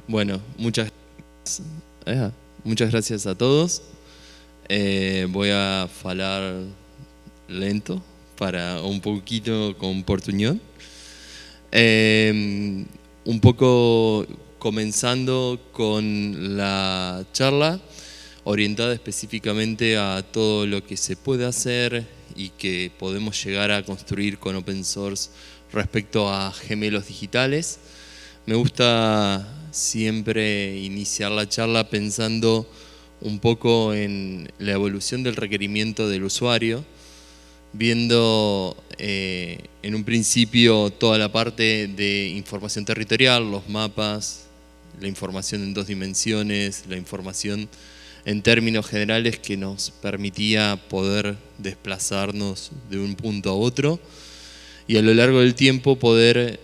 Bueno, muchas gracias a todos. Voy a falar lento para un poquito con portuñol. Un poco comenzando con la charla orientada específicamente a todo lo que se puede hacer y que podemos llegar a construir con open source respecto a gemelos digitales. Me gusta siempre iniciar la charla pensando un poco en la evolución del requerimiento del usuario, viendo en un principio toda la parte de información territorial, los mapas, la información en 2 dimensiones, la información en términos generales que nos permitía poder desplazarnos de un punto a otro y a lo largo del tiempo poder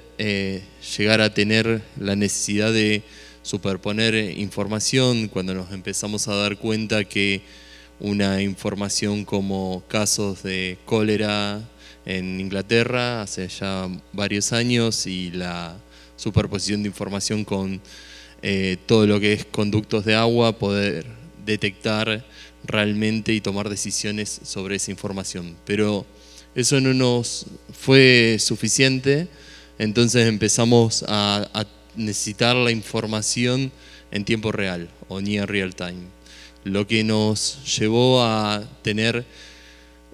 llegar a tener la necesidad de superponer información cuando nos empezamos a dar cuenta que una información como casos de cólera en Inglaterra hace ya varios años y la superposición de información con todo lo que es conductos de agua, poder detectar realmente y tomar decisiones sobre esa información. Pero eso no nos fue suficiente, entonces empezamos a necesitar la información en tiempo real o near real time, lo que nos llevó a tener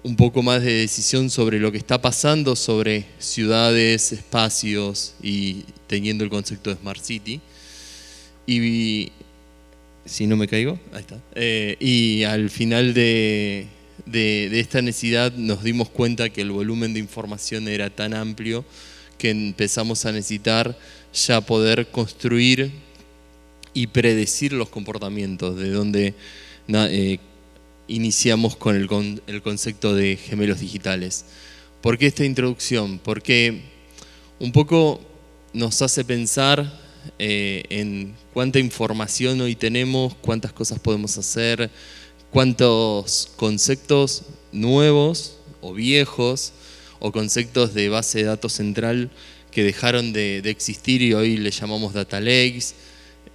un poco más de decisión sobre lo que está pasando sobre ciudades, espacios y teniendo el concepto de Smart City. Y si no me caigo, ahí está. Y al final de esta necesidad nos dimos cuenta que el volumen de información era tan amplio que empezamos a necesitar ya poder construir y predecir los comportamientos, de donde iniciamos con el concepto de gemelos digitales. ¿Por qué esta introducción? Porque un poco nos hace pensar en cuánta información hoy tenemos, cuántas cosas podemos hacer, cuántos conceptos nuevos o viejos o conceptos de base de datos central que dejaron de existir y hoy le llamamos data lakes,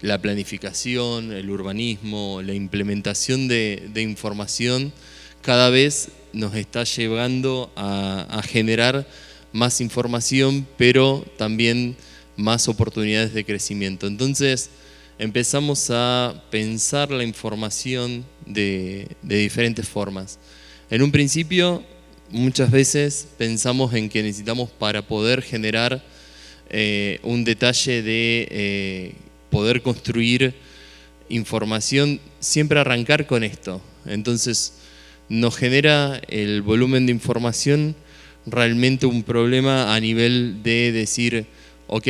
la planificación, el urbanismo, la implementación de información cada vez nos está llevando a generar más información, pero también más oportunidades de crecimiento. Entonces empezamos a pensar la información de diferentes formas. En un principio, muchas veces pensamos en que necesitamos para poder generar un detalle de poder construir información, siempre arrancar con esto. Entonces nos genera el volumen de información realmente un problema a nivel de decir, ok,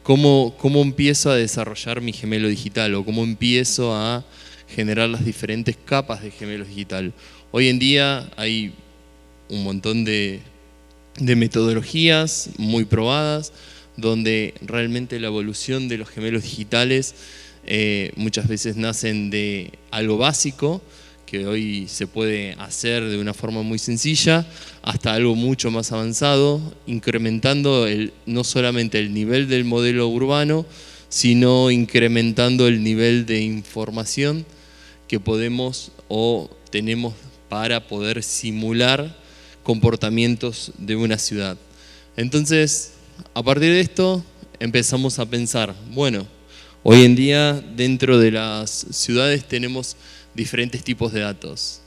¿cómo empiezo a desarrollar mi gemelo digital? ¿O cómo empiezo a generar las diferentes capas de gemelo digital? Hoy en día hay un montón de metodologías muy probadas, donde realmente la evolución de los gemelos digitales muchas veces nacen de algo básico, que hoy se puede hacer de una forma muy sencilla, hasta algo mucho más avanzado, incrementando no solamente el nivel del modelo urbano, sino incrementando el nivel de información que podemos o tenemos para poder simular comportamientos de una ciudad. Entonces, a partir de esto empezamos a pensar, bueno, hoy en día dentro de las ciudades tenemos diferentes tipos de datos.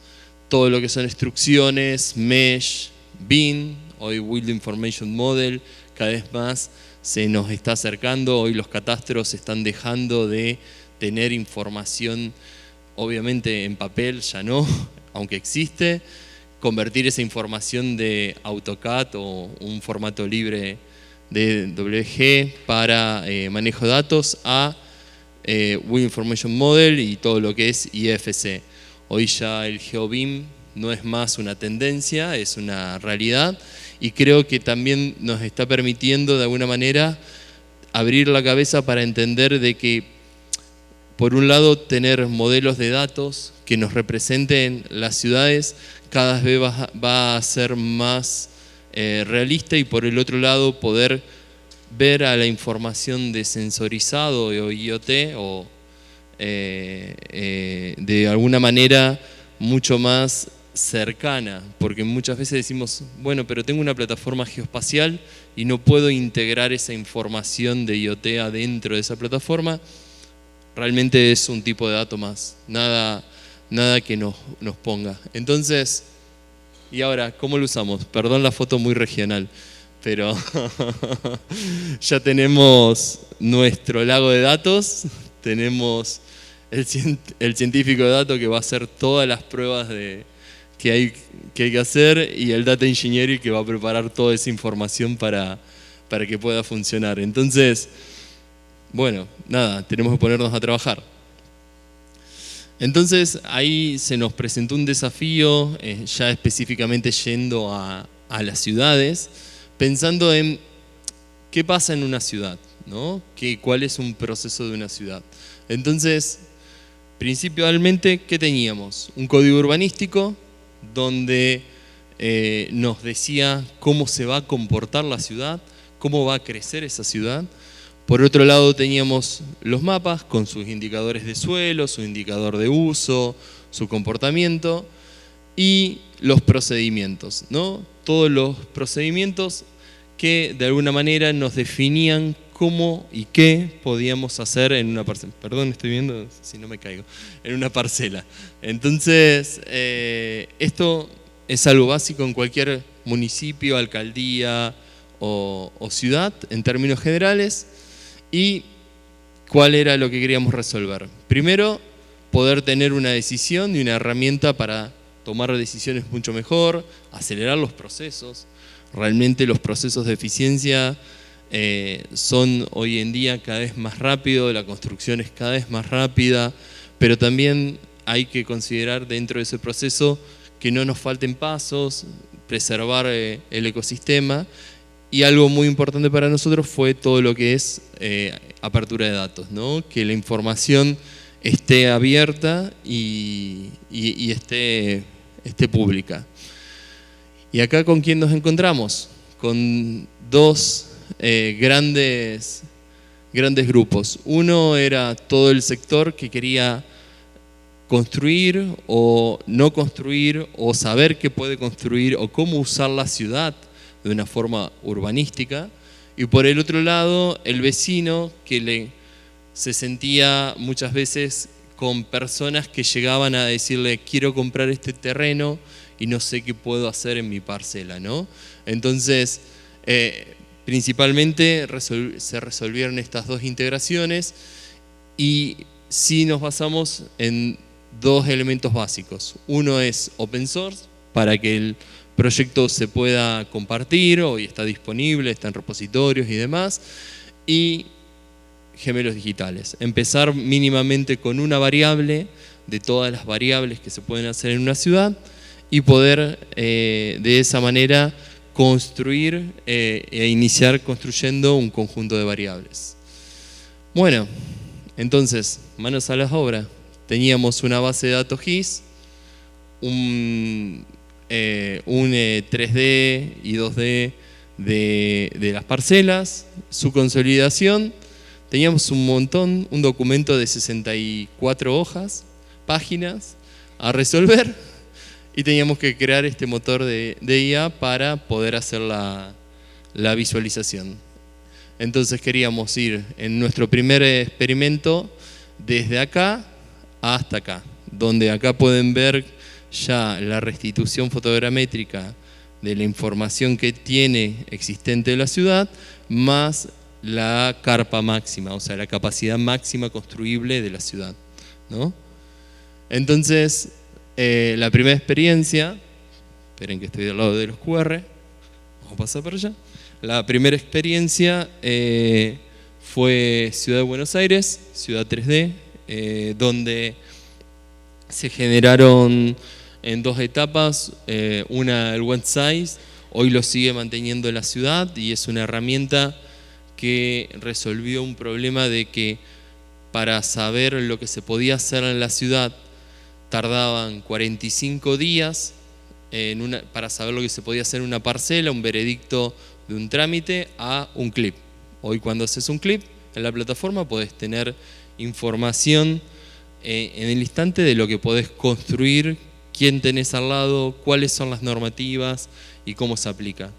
Todo lo que son instrucciones, mesh, BIM, hoy Build Information Model, cada vez más se nos está acercando. Hoy los catastros están dejando de tener información, obviamente en papel ya no, aunque existe, convertir esa información de AutoCAD o un formato libre de WG para manejo de datos a Build Information Model y todo lo que es IFC. Hoy ya el GeoBIM no es más una tendencia, es una realidad y creo que también nos está permitiendo de alguna manera abrir la cabeza para entender de que por un lado tener modelos de datos que nos representen las ciudades cada vez va a ser más realista y por el otro lado poder ver a la información de sensorizado o IoT o de alguna manera mucho más cercana, porque muchas veces decimos, bueno, pero tengo una plataforma geoespacial y no puedo integrar esa información de IoT adentro de esa plataforma. Realmente es un tipo de dato más, nada que nos ponga. Entonces, y ahora, ¿cómo lo usamos? Perdón la foto muy regional, pero ya tenemos nuestro lago de datos, tenemos el científico de datos que va a hacer todas las pruebas que hay que hacer, y el data engineer que va a preparar toda esa información para que pueda funcionar. Entonces, bueno, nada, tenemos que ponernos a trabajar. Entonces ahí se nos presentó un desafío, ya específicamente yendo a las ciudades, pensando en qué pasa en una ciudad, ¿no? ¿Cuál es un proceso de una ciudad? Entonces, principalmente, ¿qué teníamos? Un código urbanístico donde nos decía cómo se va a comportar la ciudad, cómo va a crecer esa ciudad. Por otro lado teníamos los mapas con sus indicadores de suelo, su indicador de uso, su comportamiento y los procedimientos, ¿no? Todos los procedimientos que de alguna manera nos definían cómo y qué podíamos hacer en una parcela. Perdón, estoy viendo si no me caigo. En una parcela. Entonces, esto es algo básico en cualquier municipio, alcaldía o ciudad en términos generales. ¿Y cuál era lo que queríamos resolver? Primero, poder tener una decisión y una herramienta para tomar decisiones mucho mejor, acelerar los procesos. Realmente los procesos de eficiencia son hoy en día cada vez más rápidos, la construcción es cada vez más rápida, pero también hay que considerar dentro de ese proceso que no nos falten pasos, preservar el ecosistema. Y algo muy importante para nosotros fue todo lo que es apertura de datos, ¿no? Que la información esté abierta y esté pública. Y acá, ¿con quién nos encontramos? Con dos grandes grupos. Uno era todo el sector que quería construir o no construir, o saber qué puede construir o cómo usar la ciudad de una forma urbanística. Y por el otro lado, el vecino que se sentía muchas veces con personas que llegaban a decirle, quiero comprar este terreno y no sé qué puedo hacer en mi parcela, ¿no? Entonces, principalmente se resolvieron estas dos integraciones, y sí nos basamos en dos elementos básicos. Uno es open source, para que el proyecto se pueda compartir, hoy está disponible, está en repositorios y demás, y gemelos digitales. Empezar mínimamente con una variable de todas las variables que se pueden hacer en una ciudad y poder de esa manera construir e iniciar construyendo un conjunto de variables. Bueno, entonces, manos a la obra. Teníamos una base de datos GIS, un 3D y 2D de las parcelas, su consolidación. Teníamos un documento de 64 páginas a resolver, y teníamos que crear este motor de IA para poder hacer la visualización. Entonces queríamos ir en nuestro primer experimento desde acá hasta acá, donde acá pueden ver ya la restitución fotogramétrica de la información que tiene existente de la ciudad, más la carpa máxima, o sea, la capacidad máxima construible de la ciudad, ¿no? Entonces, la primera experiencia, esperen que estoy del lado de los QR, vamos a pasar para allá. La primera experiencia fue Ciudad de Buenos Aires, Ciudad 3D, donde se generaron en dos etapas, una el website, hoy lo sigue manteniendo la ciudad, y es una herramienta que resolvió un problema de que para saber lo que se podía hacer en la ciudad tardaban 45 días para saber lo que se podía hacer en una parcela, un veredicto de un trámite, a un clip. Hoy cuando haces un clip en la plataforma podés tener información en el instante de lo que podés construir, quién tenés al lado, cuáles son las normativas y cómo se aplica.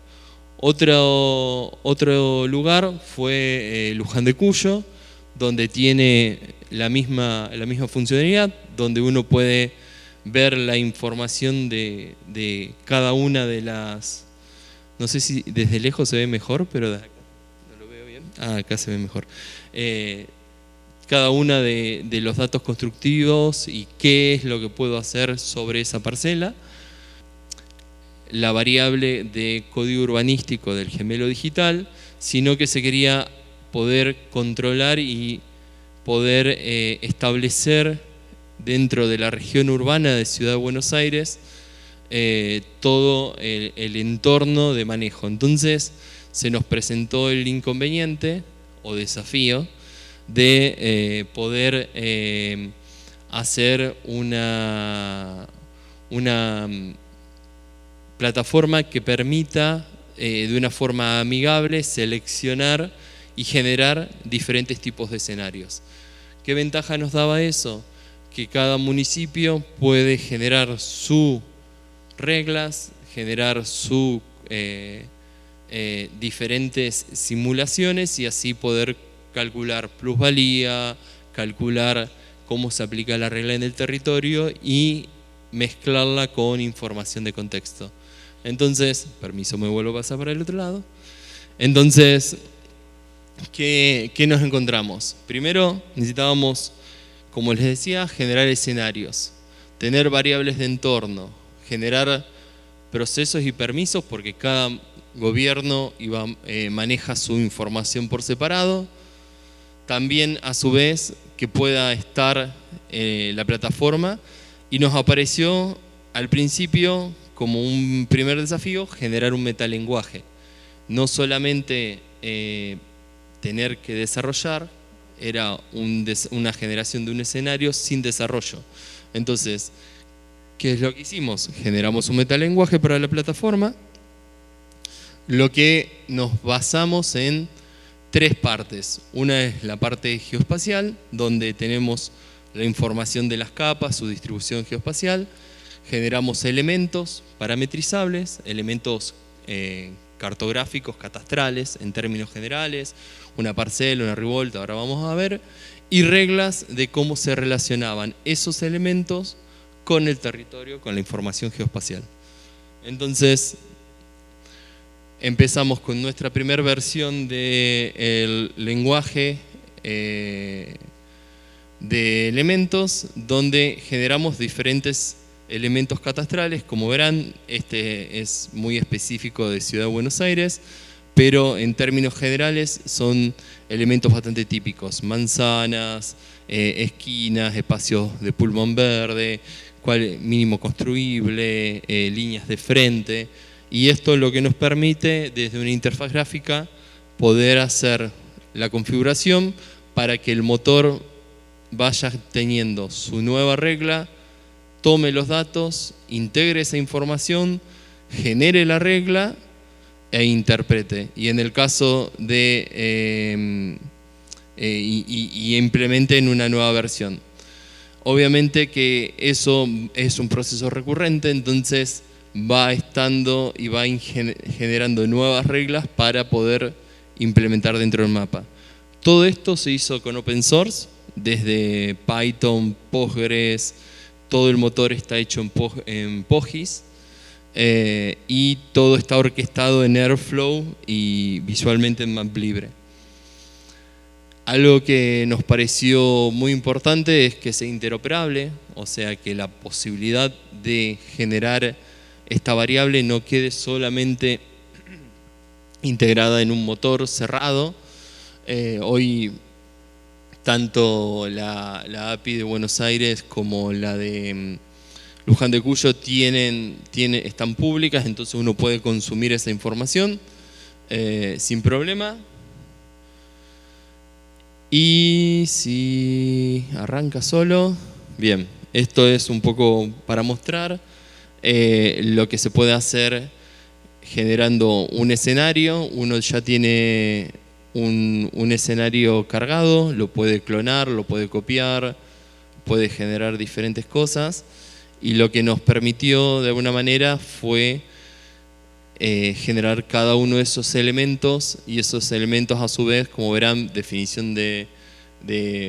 Otro lugar fue Luján de Cuyo, donde tiene la misma funcionalidad, donde uno puede ver la información de cada una de las... No sé si desde lejos se ve mejor, pero desde acá no lo veo bien. Acá se ve mejor. Cada una de los datos constructivos y qué es lo que puedo hacer sobre esa parcela. La variable de código urbanístico del gemelo digital, sino que se quería poder controlar y poder establecer dentro de la región urbana de Ciudad de Buenos Aires todo el entorno de manejo. Entonces se nos presentó el inconveniente o desafío de poder hacer una plataforma que permita de una forma amigable seleccionar y generar diferentes tipos de escenarios. ¿Qué ventaja nos daba eso? Que cada municipio puede generar sus reglas, generar sus diferentes simulaciones y así poder calcular plusvalía, calcular cómo se aplica la regla en el territorio y mezclarla con información de contexto. Entonces, permiso, me vuelvo a pasar para el otro lado. Entonces, ¿qué nos encontramos? Primero, necesitábamos, como les decía, generar escenarios, tener variables de entorno, generar procesos y permisos, porque cada gobierno maneja su información por separado. También, a su vez, que pueda estar la plataforma, y nos apareció al principio como un primer desafío generar un metalenguaje. No solamente tener que desarrollar, era una generación de un escenario sin desarrollo. Entonces, ¿qué es lo que hicimos? Generamos un metalenguaje para la plataforma, lo que nos basamos en tres partes. Una es la parte geoespacial, donde tenemos la información de las capas, su distribución geoespacial. Generamos elementos parametrizables, elementos cartográficos, catastrales, en términos generales, una parcela, una revolta, ahora vamos a ver, y reglas de cómo se relacionaban esos elementos con el territorio, con la información geoespacial. Entonces, empezamos con nuestra primera versión del lenguaje de elementos, donde generamos diferentes elementos catastrales. Como verán, este es muy específico de Ciudad de Buenos Aires, pero en términos generales son elementos bastante típicos: manzanas, esquinas, espacios de pulmón verde, mínimo construible, líneas de frente. Y esto es lo que nos permite, desde una interfaz gráfica, poder hacer la configuración para que el motor vaya teniendo su nueva regla, tome los datos, integre esa información, genere la regla e interprete. Y en el caso de implemente en una nueva versión. Obviamente que eso es un proceso recurrente, entonces va estando y va generando nuevas reglas para poder implementar dentro del mapa. Todo esto se hizo con open source, desde Python, Postgres, todo el motor está hecho en PostGIS, y todo está orquestado en Airflow y visualmente en MapLibre. Algo que nos pareció muy importante es que sea interoperable, o sea que la posibilidad de generar esta variable no quede solamente integrada en un motor cerrado. Hoy tanto la API de Buenos Aires como la de Luján de Cuyo están públicas, entonces uno puede consumir esa información sin problema. Y si arranca solo, bien, esto es un poco para mostrar lo que se puede hacer generando un escenario. Uno ya tiene un escenario cargado, lo puede clonar, lo puede copiar, puede generar diferentes cosas, y lo que nos permitió de alguna manera fue generar cada uno de esos elementos, y esos elementos a su vez, como verán, definición de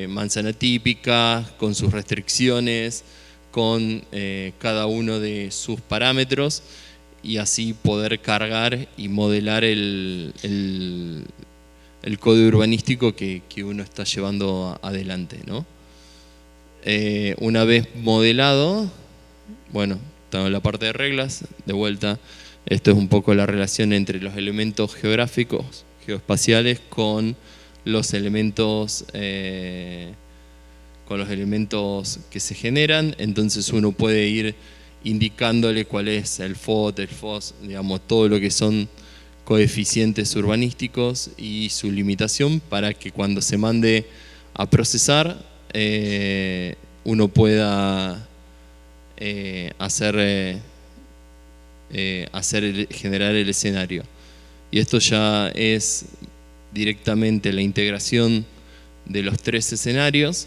manzana típica, con sus restricciones, con cada uno de sus parámetros, y así poder cargar y modelar el código urbanístico que uno está llevando adelante, ¿no? Una vez modelado, bueno, está en la parte de reglas, de vuelta, esto es un poco la relación entre los elementos geográficos, geoespaciales, con los elementos que se generan. Entonces uno puede ir indicándole cuál es el FOT, el FOS, digamos, todo lo que son coeficientes urbanísticos y su limitación, para que cuando se mande a procesar uno pueda generar el escenario. Y esto ya es directamente la integración de los 3 escenarios,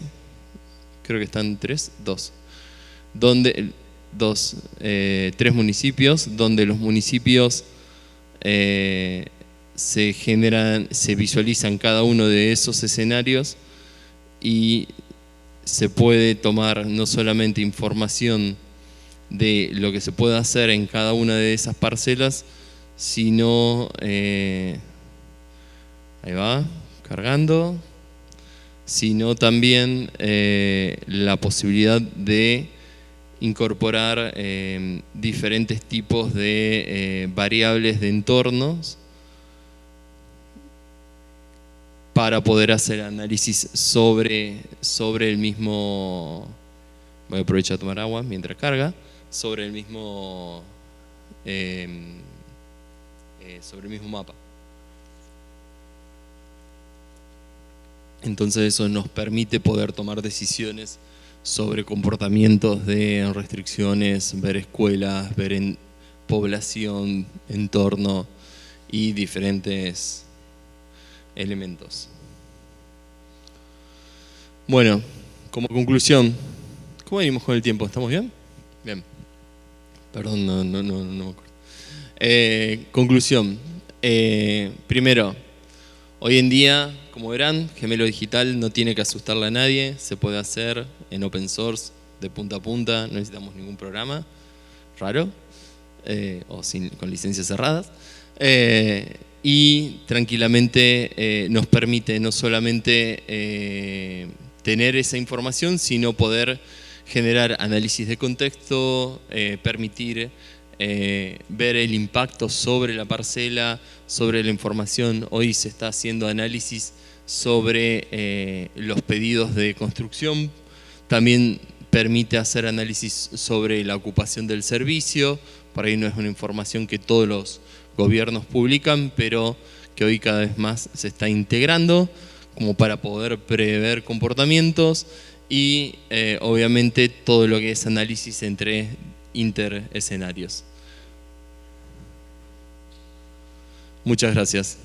creo que están 2, donde 3 municipios, donde los municipios se visualizan cada uno de esos escenarios, y se puede tomar no solamente información de lo que se puede hacer en cada una de esas parcelas, sino, ahí va, cargando, sino también la posibilidad de incorporar diferentes tipos de variables de entornos para poder hacer análisis sobre el mismo. Voy a aprovechar a tomar agua mientras carga. Sobre el mismo mapa. Entonces eso nos permite poder tomar decisiones sobre comportamientos de restricciones, ver escuelas, ver población, entorno y diferentes elementos. Bueno, como conclusión, ¿cómo venimos con el tiempo? ¿Estamos bien? Bien. Perdón, no me acuerdo. Conclusión. Primero, hoy en día, como verán, Gemelo Digital no tiene que asustarle a nadie, se puede hacer en open source, de punta a punta, no necesitamos ningún programa raro, o con licencias cerradas. Y tranquilamente nos permite no solamente tener esa información, sino poder generar análisis de contexto, permitir ver el impacto sobre la parcela, sobre la información. Hoy se está haciendo análisis sobre los pedidos de construcción. También permite hacer análisis sobre la ocupación del servicio. Por ahí no es una información que todos los gobiernos publican, pero que hoy cada vez más se está integrando como para poder prever comportamientos, y obviamente todo lo que es análisis entre interescenarios. Muchas gracias.